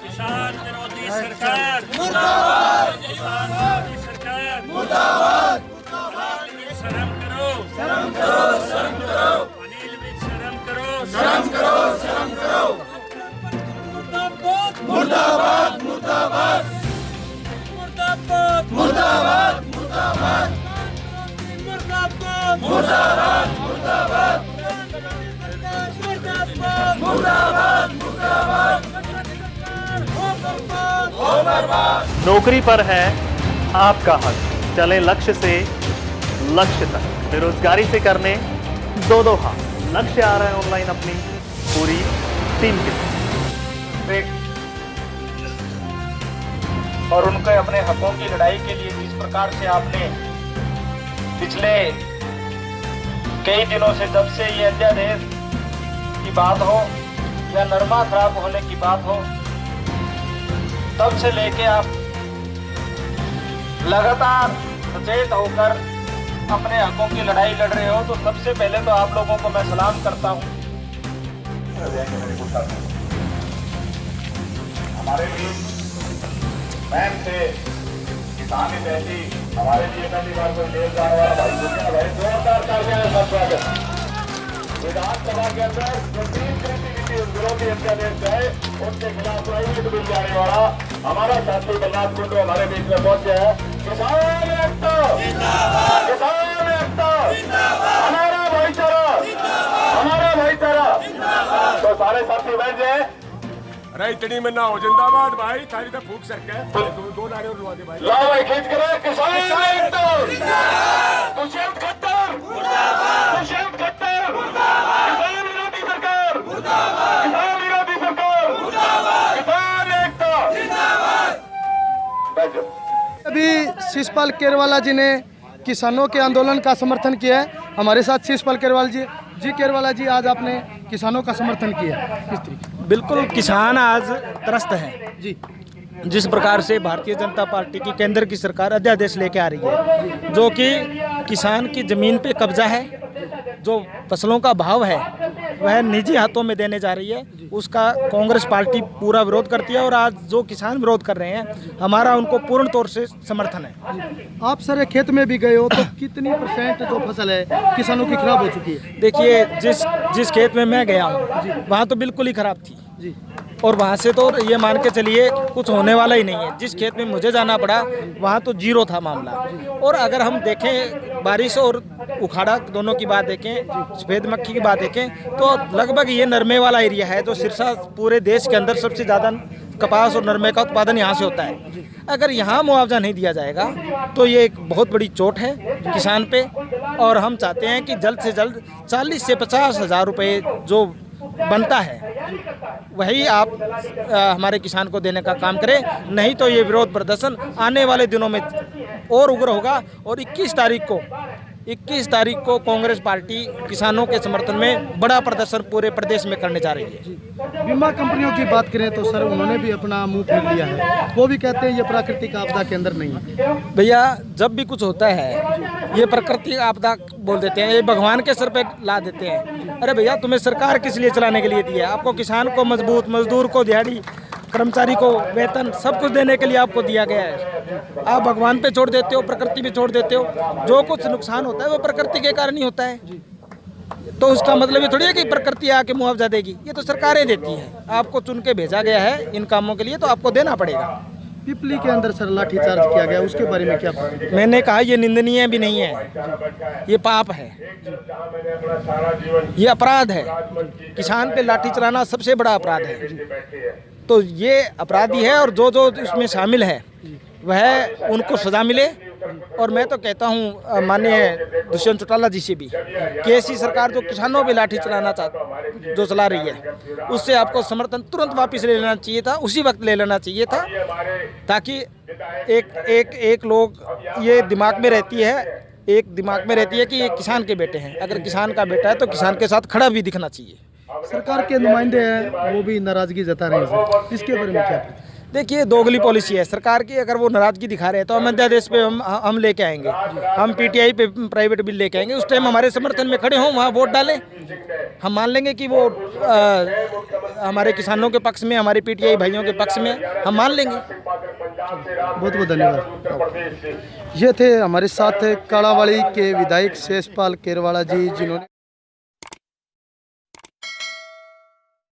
किसान विरोधी सरकार मुर्दाबाद, किसान विरोधी सरकार मुर्दाबाद, शर्म करो, शर्म करो, शर्म करो, अनिल भी शर्म करो, शर्म करो, शर्म करो, मुर्दाबाद, मुर्दाबाद, मुर्दाबाद, मुर्दाबाद, मुर्दाबाद, मुर्दाबाद, मुर्दाबाद, मुर्दाबाद, मुर्दाबाद, मुर्दाबाद, मुर्दाबाद, नौकरी पर है आपका हक, चले लक्ष्य से लक्ष्य तक, बेरोजगारी से करने दो हाथ, लक्ष्य आ रहा है ऑनलाइन अपनी पूरी टीम के साथ। और उनके अपने हकों की लड़ाई के लिए जिस प्रकार से आपने पिछले कई दिनों से, जब से ये अध्यादेश की बात हो या नरमा खराब होने की बात हो, तब से लेके आप लगातार सचेत होकर अपने हकों की लड़ाई लड़ रहे हो, तो सबसे पहले तो आप लोगों को मैं सलाम करता हूं। हमारे लिए मैम से किसानी पहली हमारे लिए पहली बार कोई देश जाने वाला भाई दुनिया भाई जोरदार तालियां। विधानसभा के अंदर जो 3 कृषि विरोधी अध्यादेश है उनके खिलाफ प्राइवेट बिल जाने वाला हमारा साथी बलराज कुंडू हमारे बीच में पहुंचे हैं। किसान एकता जिंदाबाद, किसान एकता जिंदाबाद, हमारा भाईचारा जिंदाबाद, हमारा भाईचारा जिंदाबाद। तो सारे साथी बैठ जाए। अरे इतनी में ना हो जिंदाबाद भाई, थारी तो फूक सके दो नारे और लगा दे भाई। लाओ भाई खींच कर किसान एकता जिंदाबाद, दुष्यंत खट्टर मुर्दाबाद, दुष्यंत खट्टर मुर्दाबाद, किसान विरोधी सरकार मुर्दाबाद, किसान विरोधी सरकार मुर्दाबाद, किसान एकता जिंदाबाद। बैठ जाओ। अभी शिषपाल केरवाला जी ने किसानों के आंदोलन का समर्थन किया है। हमारे साथ शिषपाल केरवाला जी आज आपने किसानों का समर्थन किया किस तरीके? बिल्कुल, किसान आज त्रस्त हैं जी। जिस प्रकार से भारतीय जनता पार्टी की केंद्र की सरकार अध्यादेश लेके आ रही है, जो कि किसान की ज़मीन पे कब्जा है, जो फसलों का भाव है वह निजी हाथों में देने जा रही है, उसका कांग्रेस पार्टी पूरा विरोध करती है। और आज जो किसान विरोध कर रहे हैं, हमारा उनको पूर्ण तौर से समर्थन है। आप सर खेत में भी गए हो तो कितनी % जो फसल है किसानों की खराब हो चुकी है? देखिए, जिस खेत में मैं गया हूँ वहाँ तो बिल्कुल ही खराब थी जी। और वहाँ से तो ये मान के चलिए कुछ होने वाला ही नहीं है। जिस खेत में मुझे जाना पड़ा वहाँ तो 0 था मामला। और अगर हम देखें बारिश और उखाड़ा दोनों की बात देखें, सफ़ेद मक्खी की बात देखें, तो लगभग ये नरमे वाला एरिया है, जो सिरसा पूरे देश के अंदर सबसे ज़्यादा कपास और नरमे का उत्पादन यहाँ से होता है। अगर यहाँ मुआवजा नहीं दिया जाएगा तो ये एक बहुत बड़ी चोट है किसान पे। और हम चाहते हैं कि जल्द से जल्द 40 से 50 हज़ार रुपये जो बनता है वही आप हमारे किसान को देने का काम करें, नहीं तो ये विरोध प्रदर्शन आने वाले दिनों में और उग्र होगा। और 21 तारीख को कांग्रेस पार्टी किसानों के समर्थन में बड़ा प्रदर्शन पूरे प्रदेश में करने जा रही है। बीमा कंपनियों की बात करें तो सर उन्होंने भी अपना मुंह फेर लिया है, वो भी कहते हैं ये प्राकृतिक आपदा के अंदर नहीं है। भैया, जब भी कुछ होता है ये प्राकृतिक आपदा बोल देते हैं, ये भगवान के सर पे ला देते हैं। अरे भैया, तुम्हें सरकार किस लिए चलाने के लिए दी है? आपको किसान को मजबूत, मजदूर को दिहाड़ी, कर्मचारी को वेतन, सब कुछ देने के लिए आपको दिया गया है। आप भगवान पे छोड़ देते हो, प्रकृति पे छोड़ देते हो। जो कुछ नुकसान होता है वो प्रकृति के कारण ही होता है। तो उसका मतलब ये थोड़ी है कि प्रकृति आके मुआवजा देगी, ये तो सरकारें देती हैं। आपको चुन के भेजा गया है इन कामों के लिए, तो आपको देना पड़ेगा। पिपली के अंदर सर लाठीचार्ज किया गया, उसके बारे में क्या? मैंने कहा ये निंदनीय भी नहीं है, ये पाप है, ये अपराध है। किसान पे लाठी चलाना सबसे बड़ा अपराध है। तो ये अपराधी है और जो इसमें शामिल है वह उनको सजा मिले। और मैं तो कहता हूँ माननीय दुष्यंत चौटाला जी से भी कि ऐसी सरकार जो किसानों पे लाठी जो चला रही है, उससे आपको समर्थन तुरंत वापस ले लेना चाहिए था, उसी वक्त ले लेना चाहिए था, ताकि एक लोग ये दिमाग में रहती है कि ये किसान के बेटे हैं। अगर किसान का बेटा है तो किसान के साथ खड़ा भी दिखना चाहिए। सरकार के नुमाइंदे हैं वो भी नाराजगी जता रहे हैं सर, इसके बारे में क्या प्रतिक्रिया? देखिए दोगली पॉलिसी है सरकार की। अगर वो नाराजगी दिखा रहे हैं तो हम अध्यादेश पे हम लेके आएंगे, हम पीटीआई पे प्राइवेट बिल लेके आएंगे। उस टाइम हमारे समर्थन में खड़े हों, वहाँ वोट डालें। हम मान लेंगे कि वो हमारे किसानों के पक्ष में, हमारे पीटीआई भाइयों के पक्ष में, हम मान लेंगे। बहुत बहुत धन्यवाद। ये थे हमारे साथ काड़ावाड़ी के विधायक शेषपाल केरवाला जी, जिन्होंने